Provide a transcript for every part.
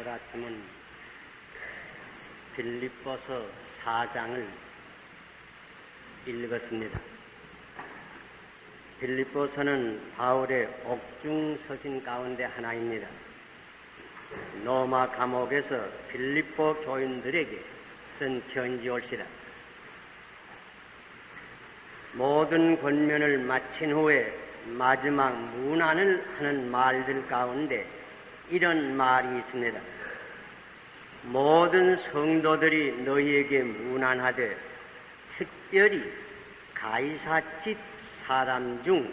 같으면 빌립보서 4장을 읽었습니다. 빌립보서는 바울의 옥중 서신 가운데 하나입니다. 로마 감옥에서 빌립보 교인들에게 쓴 편지올시라. 모든 권면을 마친 후에 마지막 문안을 하는 말들 가운데 이런 말이 있습니다. 모든 성도들이 너희에게 문안하되 특별히 가이사 집 사람 중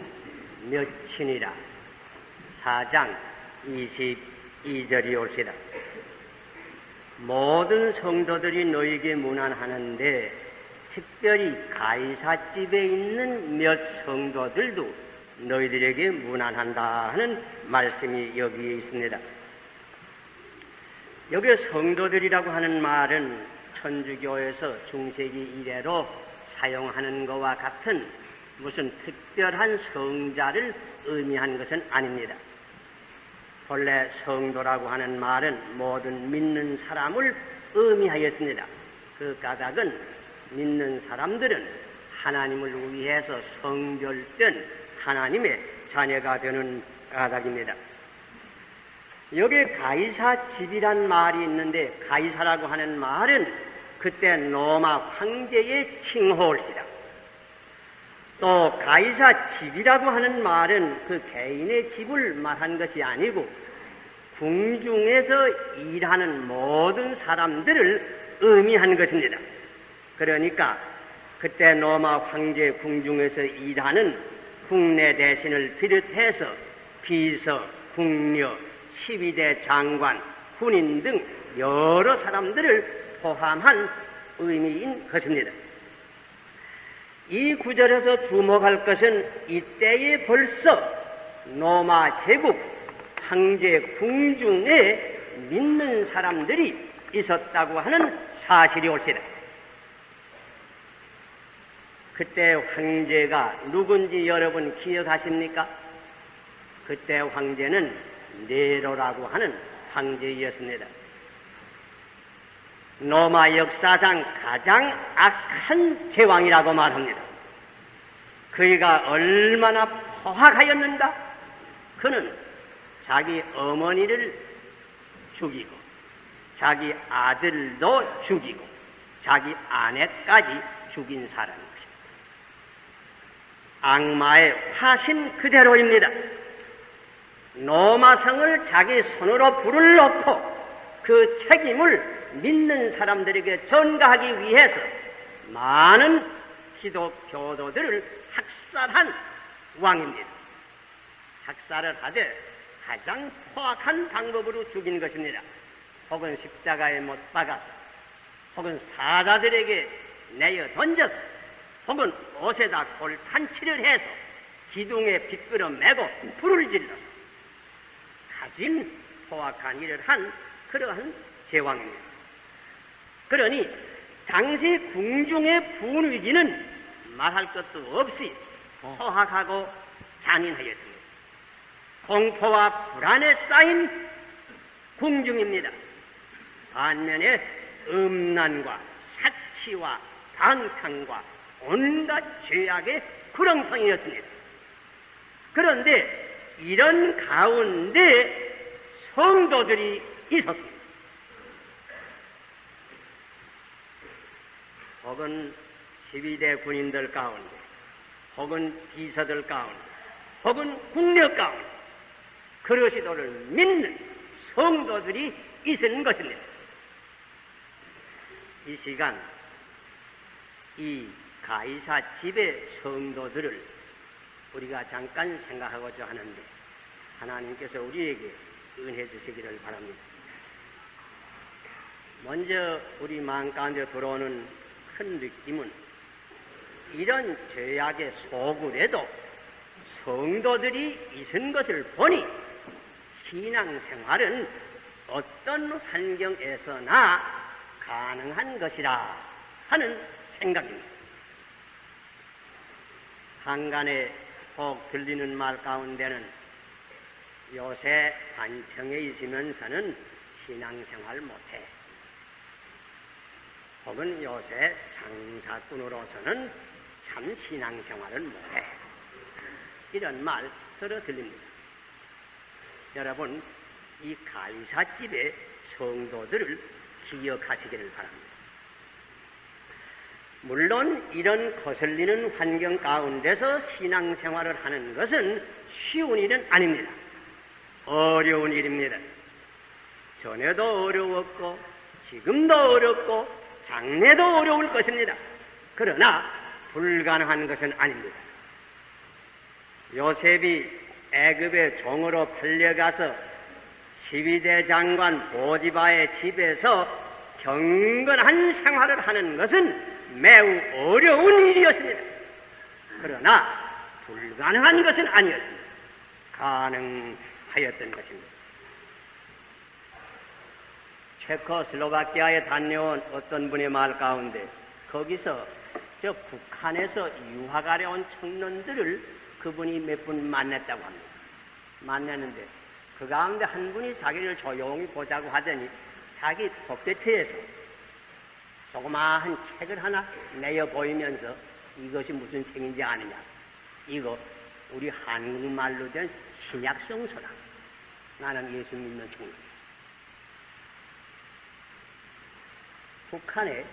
몇이니라. 4장 22절이 올시다. 모든 성도들이 너희에게 문안하는데 특별히 가이사 집에 있는 몇 성도들도 너희들에게 문안한다 하는 말씀이 여기에 있습니다. 여기 성도들이라고 하는 말은 천주교에서 중세기 이래로 사용하는 것과 같은 무슨 특별한 성자를 의미한 것은 아닙니다. 본래 성도라고 하는 말은 모든 믿는 사람을 의미하였습니다. 그 까닭은 믿는 사람들은 하나님을 위해서 성별된 하나님의 자녀가 되는 까닭입니다. 여기 가이사 집이란 말이 있는데 가이사라고 하는 말은 그때 로마 황제의 칭호일시다. 또 가이사 집이라고 하는 말은 그 개인의 집을 말한 것이 아니고 궁중에서 일하는 모든 사람들을 의미한 것입니다. 그러니까 그때 로마 황제 궁중에서 일하는 국내 대신을 비롯해서 비서, 궁녀, 12대 장관, 군인 등 여러 사람들을 포함한 의미인 것입니다. 이 구절에서 주목할 것은 이때에 벌써 로마 제국 황제 궁중에 믿는 사람들이 있었다고 하는 사실이 옳시다. 그때 황제가 누군지 여러분 기억하십니까? 그때 황제는 네로라고 하는 황제였습니다. 로마 역사상 가장 악한 제왕이라고 말합니다. 그이가 얼마나 포악하였는가? 그는 자기 어머니를 죽이고 자기 아들도 죽이고 자기 아내까지 죽인 사람입니다. 악마의 화신 그대로입니다. 로마성을 자기 손으로 불을 놓고 그 책임을 믿는 사람들에게 전가하기 위해서 많은 기독교도들을 학살한 왕입니다. 학살을 하되 가장 포악한 방법으로 죽인 것입니다. 혹은 십자가에 못 박아서, 혹은 사자들에게 내어 던져서, 혹은 옷에다 돌판치를 해서 기둥에 빗끌어 매고 불을 질러서 가진 포악한 일을 한 그러한 제왕입니다. 그러니 당시 궁중의 분위기는 말할 것도 없이 포악하고 잔인하였습니다. 공포와 불안에 쌓인 궁중입니다. 반면에 음란과 사치와 반탕과 온갖 죄악의 구렁텅이였습니다. 그런데 이런 가운데 성도들이 있었습니다. 혹은 12대 군인들 가운데, 혹은 비서들 가운데, 혹은 국력 가운데 그리스도를 믿는 성도들이 있는 것입니다. 이 시간 이 가이사 집의 성도들을 우리가 잠깐 생각하고자 하는데 하나님께서 우리에게 은혜 주시기를 바랍니다. 먼저 우리 마음 가운데 들어오는 큰 느낌은 이런 죄악의 소굴에도 성도들이 있은 것을 보니 신앙생활은 어떤 환경에서나 가능한 것이라 하는 생각입니다. 한간에 혹 들리는 말 가운데는 요새 관청에 있으면서는 신앙생활 못해. 혹은 요새 장사꾼으로서는 참 신앙생활을 못해. 이런 말 들어 들립니다. 여러분, 이 가이사집의 성도들을 기억하시기를 바랍니다. 물론 이런 거슬리는 환경 가운데서 신앙생활을 하는 것은 쉬운 일은 아닙니다. 어려운 일입니다. 전에도 어려웠고 지금도 어렵고 장래도 어려울 것입니다. 그러나 불가능한 것은 아닙니다. 요셉이 애굽의 종으로 팔려가서 12대 장관 보디바의 집에서 경건한 생활을 하는 것은 매우 어려운 일이었습니다. 그러나 불가능한 것은 아니었습니다. 가능하였던 것입니다. 체코슬로바키아에 다녀온 어떤 분의 말 가운데 거기서 저 북한에서 유학하려 온 청년들을 그분이 몇 분 만났다고 합니다. 만났는데 그 가운데 한 분이 자기를 조용히 보자고 하더니 자기 복대트에서 조그마한 책을 하나 내어 보이면서 이것이 무슨 책인지 아느냐. 이거 우리 한국말로 된 신약성서다. 나는 예수 믿는 청년. 북한에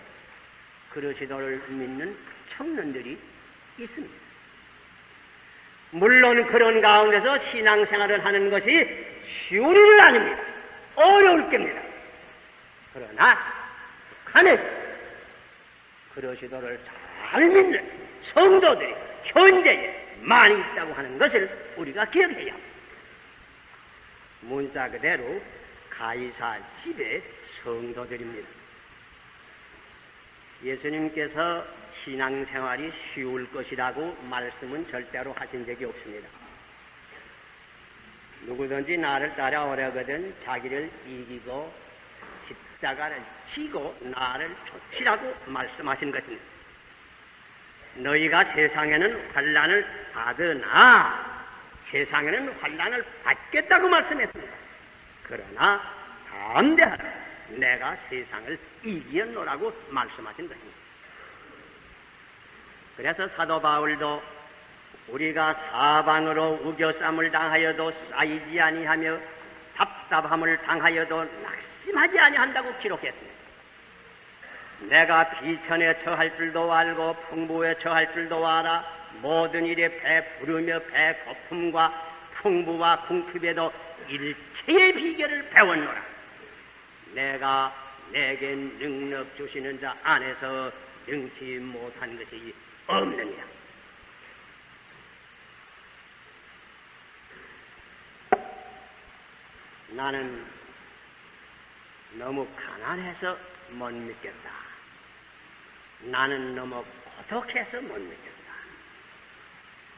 그리스도를 믿는 청년들이 있습니다. 물론 그런 가운데서 신앙생활을 하는 것이 쉬운 일은 아닙니다. 어려울 겁니다. 그러나 북한에 그리스도를 잘 믿는 성도들이 현재에 많이 있다고 하는 것을 우리가 기억해야 합니다. 문자 그대로 가이사 집의 성도들입니다. 예수님께서 신앙생활이 쉬울 것이라고 말씀은 절대로 하신 적이 없습니다. 누구든지 나를 따라오려거든 자기를 이기고 십자가를 지고 나를 쫓으라고 말씀하신 것입니다. 너희가 세상에는 환난을 받으나 세상에는 환난을 받겠다고 말씀했습니다. 그러나 담대하라. 내가 세상을 이기었노라고 말씀하신 것입니다. 그래서 사도 바울도 우리가 사방으로 우겨쌈을 당하여도 쌓이지 아니하며 답답함을 당하여도 낙심하지 아니한다고 기록했습니다. 내가 비천에 처할 줄도 알고 풍부에 처할 줄도 알아 모든 일에 배부르며 배고픔과 풍부와 궁핍에도 일체의 비결을 배웠노라. 내가 내게 능력 주시는 자 안에서 능치 못한 것이 없느니라. 나는 너무 가난해서 못 믿겠다. 나는 너무 고독해서 못 믿겠다.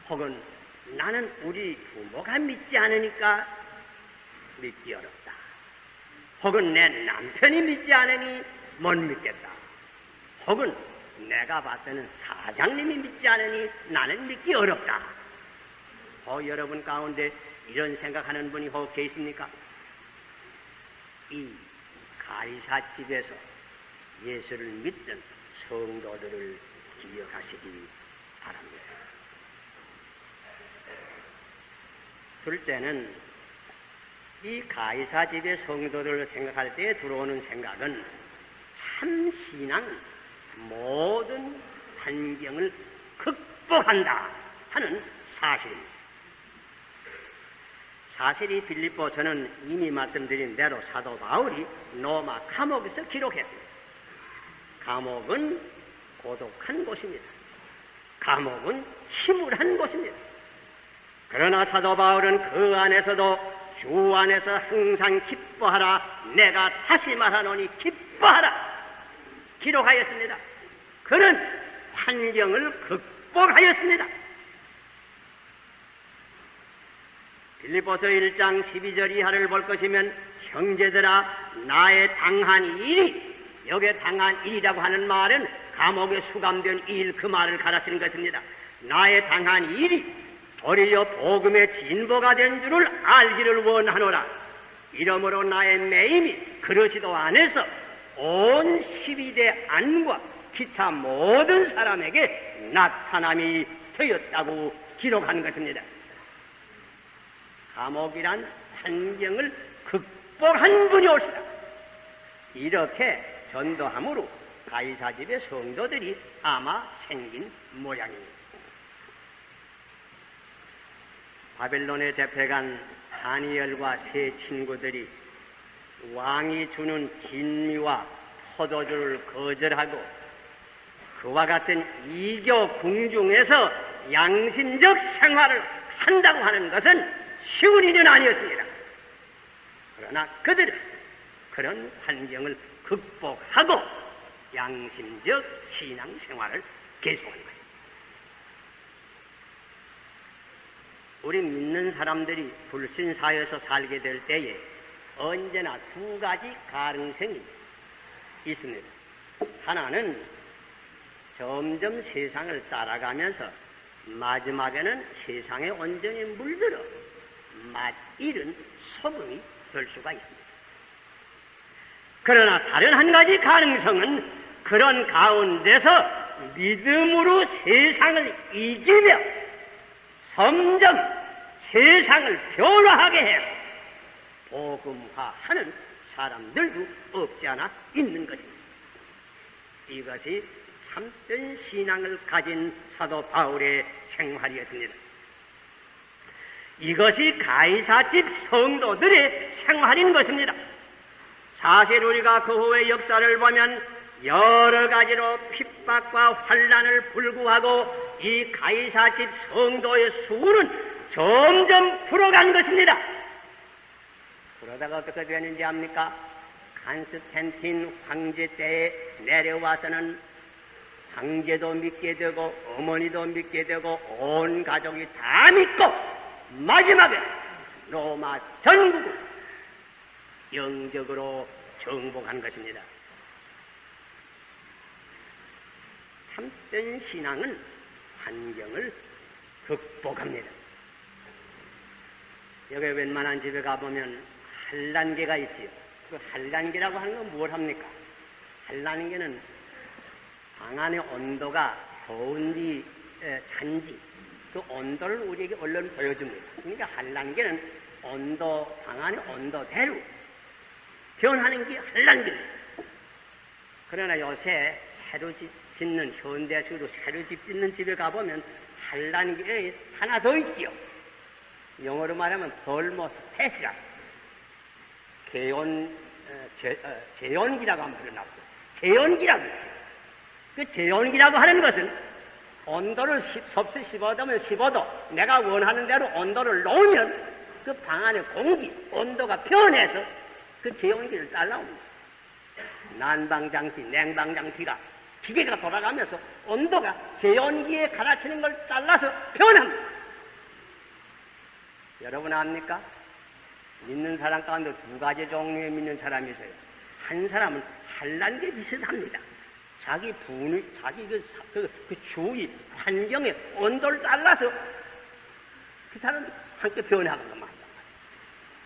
혹은 나는 우리 부모가 믿지 않으니까 믿기 어렵다. 혹은 내 남편이 믿지 않으니 못 믿겠다. 혹은 내가 봤을 때는 사장님이 믿지 않으니 나는 믿기 어렵다. 여러분 가운데 이런 생각하는 분이 혹 계십니까? 이 가이사 집에서 예수를 믿던 성도들을 기억하시기 바랍니다. 둘째는 이 가이사 집의 성도들을 생각할 때 들어오는 생각은 참 신앙 모든 환경을 극복한다 하는 사실입니다. 사실이 빌립보서는 이미 말씀드린 대로 사도 바울이 로마 감옥에서 기록했습니다. 감옥은 고독한 곳입니다. 감옥은 침울한 곳입니다. 그러나 사도 바울은 그 안에서도 주 안에서 항상 기뻐하라. 내가 다시 말하노니 기뻐하라. 기록하였습니다. 그런 환경을 극복하였습니다. 빌립보서 1장 12절 이하를 볼 것이면 형제들아 나의 당한 일이 여기에 당한 일이라고 하는 말은 감옥에 수감된 일 그 말을 가르치는 것입니다. 나의 당한 일이 도리어 복음의 진보가 된 줄을 알기를 원하노라. 이러므로 나의 매임이 그러지도 않아서 온 12대 안과 기타 모든 사람에게 나타남이 되었다고 기록한 것입니다. 감옥이란 환경을 극복한 분이 오시다. 이렇게 전도함으로 가이사집의 성도들이 아마 생긴 모양입니다. 바벨론에 잡혀간 다니엘과 세 친구들이 왕이 주는 진미와 포도주를 거절하고 그와 같은 이교 궁중에서 양심적 생활을 한다고 하는 것은 쉬운 일은 아니었습니다. 그러나 그들은 그런 환경을 극복하고 양심적 신앙 생활을 계속한 거예요. 우리 믿는 사람들이 불신사에서 살게 될 때에 언제나 두 가지 가능성이 있습니다. 하나는 점점 세상을 따라가면서 마지막에는 세상에 온전히 물들어 맛있는 소금이 될 수가 있습니다. 그러나 다른 한 가지 가능성은 그런 가운데서 믿음으로 세상을 이기며 점점 세상을 변화하게 해서 복음화하는 사람들도 없지 않아 있는 것입니다. 이것이 참된 신앙을 가진 사도 바울의 생활이었습니다. 이것이 가이사집 성도들의 생활인 것입니다. 사실 우리가 그 후의 역사를 보면 여러 가지로 핍박과 환난을 불구하고 이 가이사집 성도의 수는 점점 풀어간 것입니다. 그러다가 어떻게 되는지 압니까? 칸스탄틴 황제 때에 내려와서는 황제도 믿게 되고 어머니도 믿게 되고 온 가족이 다 믿고 마지막에 로마 전국을 영적으로 정복한 것입니다. 참된 신앙은 환경을 극복합니다. 여기 웬만한 집에 가보면 한란계가 있지요. 그 한란계라고 하는 건 뭘 합니까? 한란계는 방 안의 온도가 더운지 찬지 그 온도를 우리에게 얼른 보여줍니다. 그러니까 한란계는 온도, 방 안의 온도대로 변하는 게 한란계입니다. 그러나 요새 새로 짓는 현대식으로 새로 짓는 집에 가보면 한란계 하나 더 있지요. 영어로 말하면 벌모스텟이라고 제온기라고 하면 나왔어요. 제온기라고 있어요. 그 제온기라고 하는 것은 온도를 섭씨 15도면 15도 내가 원하는 대로 온도를 놓으면 그 방 안의 공기 온도가 변해서 그 제온기를 잘라옵니다. 난방장치, 냉방장치가 기계가 돌아가면서 온도가 제온기에 갈아치는 걸 잘라서 변합니다. 여러분 압니까? 믿는 사람 가운데 두 가지 종류의 믿는 사람이 있어요. 한 사람은 한란계 비슷합니다. 자기 분위, 자기 그 주위 환경에 온도를 잘라서 그 사람은 함께 변화하는 것만 한단 말이에요.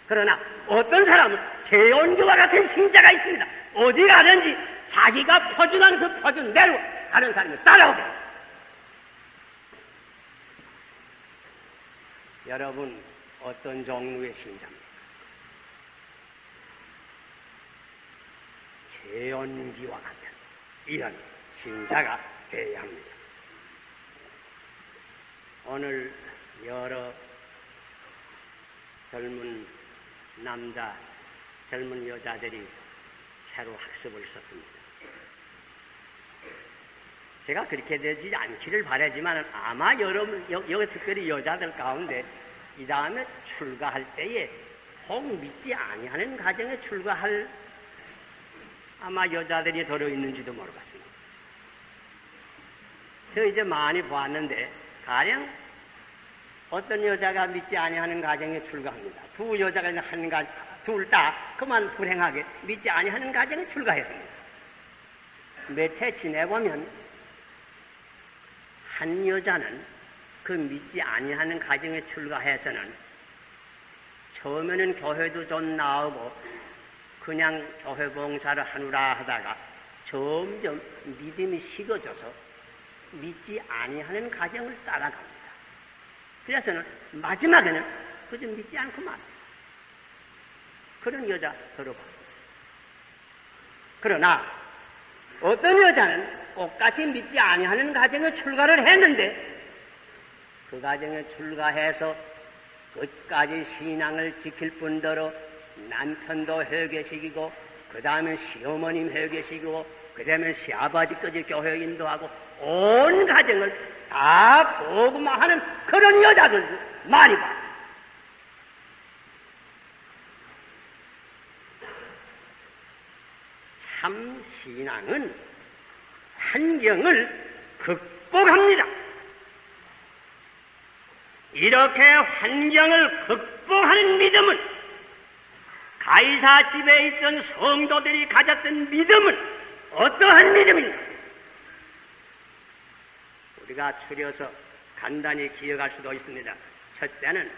그러나 어떤 사람은 제온기와 같은 신자가 있습니다. 어디 가든지 자기가 포준한 그 포준대로 다른 사람이 따라오게. 여러분 어떤 종류의 신자입니까? 제온기와 같은 이런 신자가 되어야 합니다. 오늘 여러 젊은 남자, 젊은 여자들이 새로 학습을 썼습니다. 제가 그렇게 되지 않기를 바라지만 아마 여러분, 여기 특별히 여자들 가운데 이 다음에 출가할 때에 혹 믿지 아니하는 가정에 출가할 아마 여자들이 들어있는지도 모르겠습니다. 저 이제 많이 보았는데 가령 어떤 여자가 믿지 아니하는 가정에 출가합니다. 두 여자가 둘 다 그만 불행하게 믿지 아니하는 가정에 출가했습니다. 몇 해 지내보면 한 여자는 그 믿지 아니하는 가정에 출가해서는 처음에는 교회도 좀 나오고 그냥 교회 봉사를 하느라 하다가 점점 믿음이 식어져서 믿지 아니하는 가정을 따라갑니다. 그래서는 마지막에는 그저 믿지 않고 말. 그런 여자 들어봤어요. 그러나 어떤 여자는 똑같이 믿지 아니하는 가정에 출가를 했는데 그 가정에 출가해서 끝까지 신앙을 지킬 뿐더러 남편도 회개시키고 그 다음에 시어머님 회개시키고 그 다음에 시아버지까지 교회 인도하고 온 가정을 다 복음화하는 그런 여자들도 많이 봐. 참 신앙은 환경을 극복합니다. 이렇게 환경을 극복하는 믿음은 가이사 집에 있던 성도들이 가졌던 믿음은 어떠한 믿음인가? 우리가 추려서 간단히 기억할 수도 있습니다. 첫째는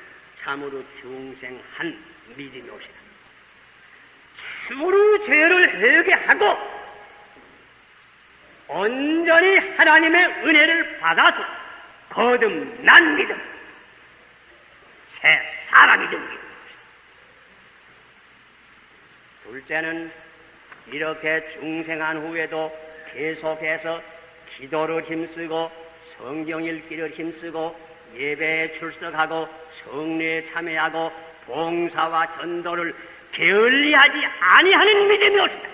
참으로 중생한 믿음이 옵시다. 참으로 죄를 회개하고 온전히 하나님의 은혜를 받아서 거듭난 믿음, 새 사람이 된 믿음. 둘째는 이렇게 중생한 후에도 계속해서 기도를 힘쓰고 성경 읽기를 힘쓰고 예배에 출석하고 성례에 참여하고 봉사와 전도를 게을리하지 아니하는 믿음이 옵시다.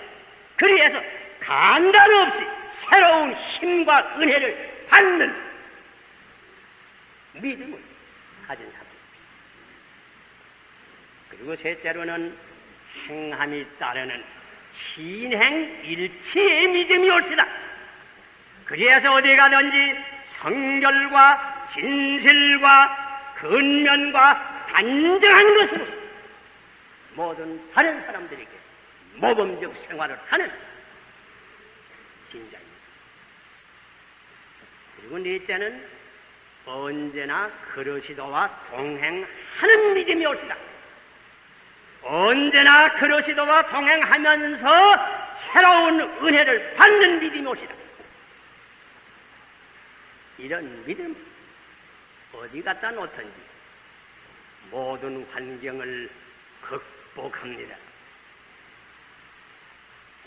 그리해서 간단 없이 새로운 힘과 은혜를 받는 믿음을 가진 사람입니다. 그리고 셋째로는 행함이 따르는 신행일치의 믿음이 옵시다. 그래서 어디 가든지 성결과 진실과 근면과 단정한 것으로 모든 다른 사람들에게 모범적 생활을 하는 진자입니다. 그리고 넷째는 언제나 그리스도와 동행하는 믿음이 옵시다. 언제나 그리스도와 동행하면서 새로운 은혜를 받는 믿음이 옵시다. 이런 믿음 어디 갖다 놓든지 모든 환경을 극복합니다.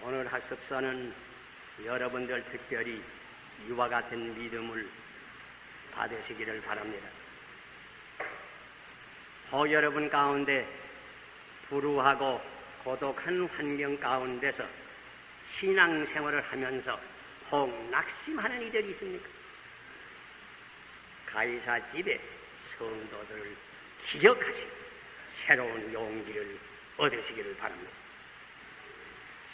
오늘 학습서는 여러분들 특별히 이와 같은 믿음을 받으시기를 바랍니다. 여러분 가운데 불우하고 고독한 환경 가운데서 신앙생활을 하면서 혹 낙심하는 이들이 있습니까? 가이사 집에 성도들을 기억하시고 새로운 용기를 얻으시기를 바랍니다.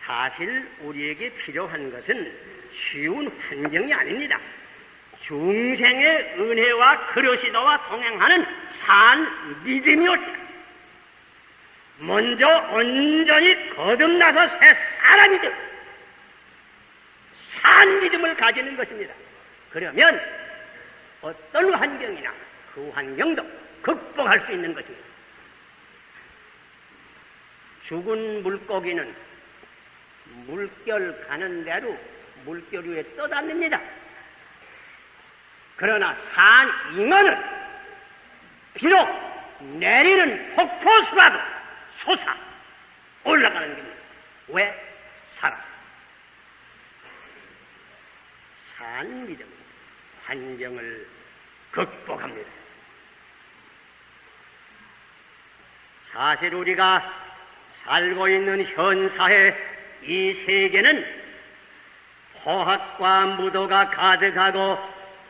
사실 우리에게 필요한 것은 쉬운 환경이 아닙니다. 중생의 은혜와 그리스도와 동행하는 산 믿음이 옵시다. 먼저 온전히 거듭나서 새 사람이 되고 산 믿음을 가지는 것입니다. 그러면 어떤 환경이나 그 환경도 극복할 수 있는 것입니다. 죽은 물고기는 물결 가는 대로 물결 위에 떠다닙니다. 그러나 산 잉어는 비록 내리는 폭포수라도 솟아 올라가는 겁니다. 왜? 살아서. 산 믿음은 환경을 극복합니다. 사실 우리가 살고 있는 현 사회 이 세계는 포학과 무도가 가득하고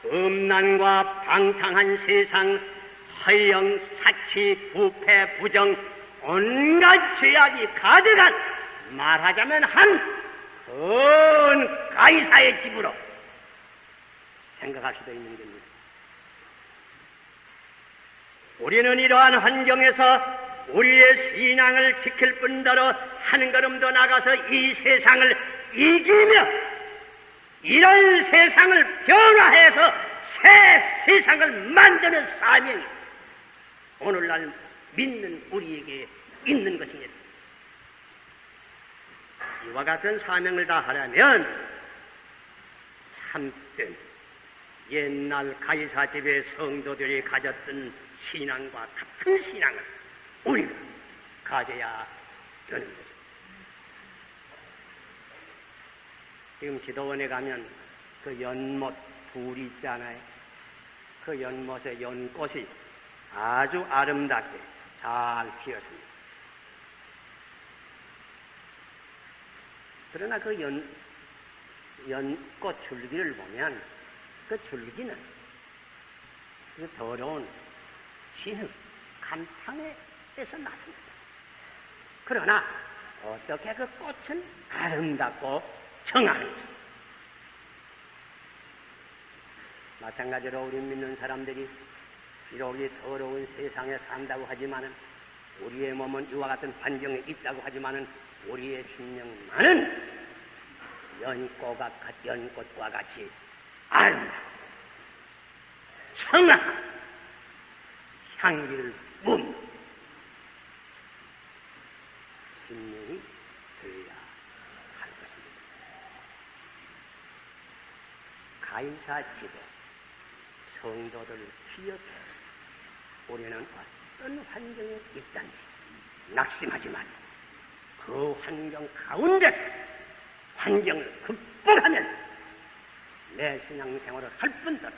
음란과 방탕한 세상, 허영, 사치, 부패, 부정, 온갖 죄악이 가득한 말하자면 한 큰 가이사의 집으로 생각할 수도 있는 겁니다. 우리는 이러한 환경에서 우리의 신앙을 지킬 뿐더러 한 걸음 더 나가서 이 세상을 이기며 이런 세상을 변화해서 새 세상을 만드는 사명이 오늘날 믿는 우리에게 있는 것입니다. 이와 같은 사명을 다하려면 참된 옛날 가이사 집의 성도들이 가졌던 신앙과 같은 신앙을 우리가 가져야 되는 것입니다. 지금 지도원에 가면 그 연못 둘이 있잖아요. 그 연못의 연꽃이 아주 아름답게 잘 피었습니다. 그러나 그 연꽃 줄기를 보면 그 줄기는 그 더러운 진흙, 감탕에서 났습니다. 그러나 어떻게 그 꽃은 아름답고 정한지. 마찬가지로 우리 믿는 사람들이 비록 이 더러운 세상에 산다고 하지만은 우리의 몸은 이와 같은 환경에 있다고 하지만은 우리의 심령만은 연꽃과 같이 아름답고 청아한 향기를 뿜는 심령이 되어야 할 것입니다. 가이사 집에 성도들 기억해서 우리는 어떤 환경에 있든지 낙심하지 말고 그 환경 가운데서 환경을 극복하면 내 신앙생활을 할 뿐더러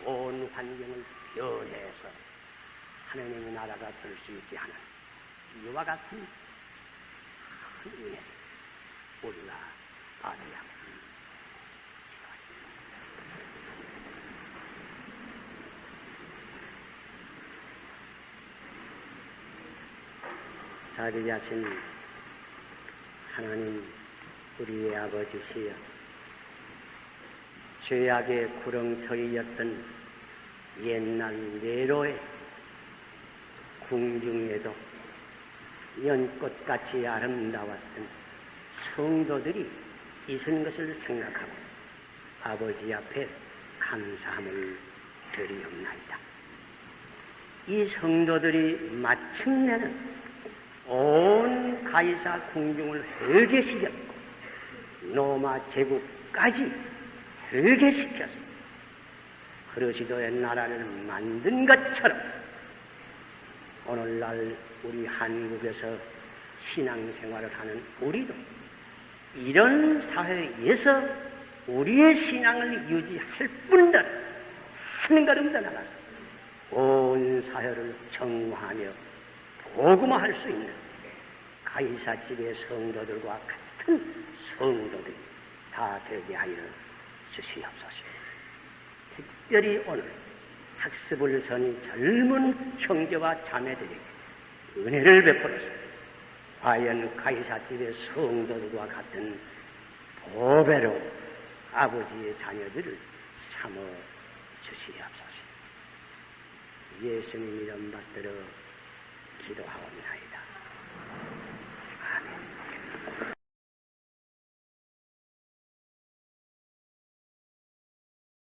온 환경을 변해서 하나님의 나라가 될 수 있게 하는 이와 같은 큰 은혜를 우리가 받아야 합니다. 자비하신 하나님 우리의 아버지시여, 죄악의 구렁텅이였던 옛날 네로의 궁중에도 연꽃같이 아름다웠던 성도들이 있은 것을 생각하고 아버지 앞에 감사함을 드리옵나이다. 이 성도들이 마침내는 온 가이사 궁중을 회개시켰고 로마 제국까지 회개시켜서 그리스도의 나라를 만든 것처럼 오늘날 우리 한국에서 신앙생활을 하는 우리도 이런 사회에서 우리의 신앙을 유지할 뿐더러 한 걸음 더 나가서 온 사회를 정화하며 복음화할 수 있는 가이사 집의 성도들과 같은 성도들이 다 되게 하여 주시옵소서. 특별히 오늘 학습을 선이 젊은 형제와 자매들에게 은혜를 베풀어서 과연 가이사 집의 성도들과 같은 보배로 아버지의 자녀들을 삼어 주시옵소서. 예수님 이름 받들어 기도하옵나이다.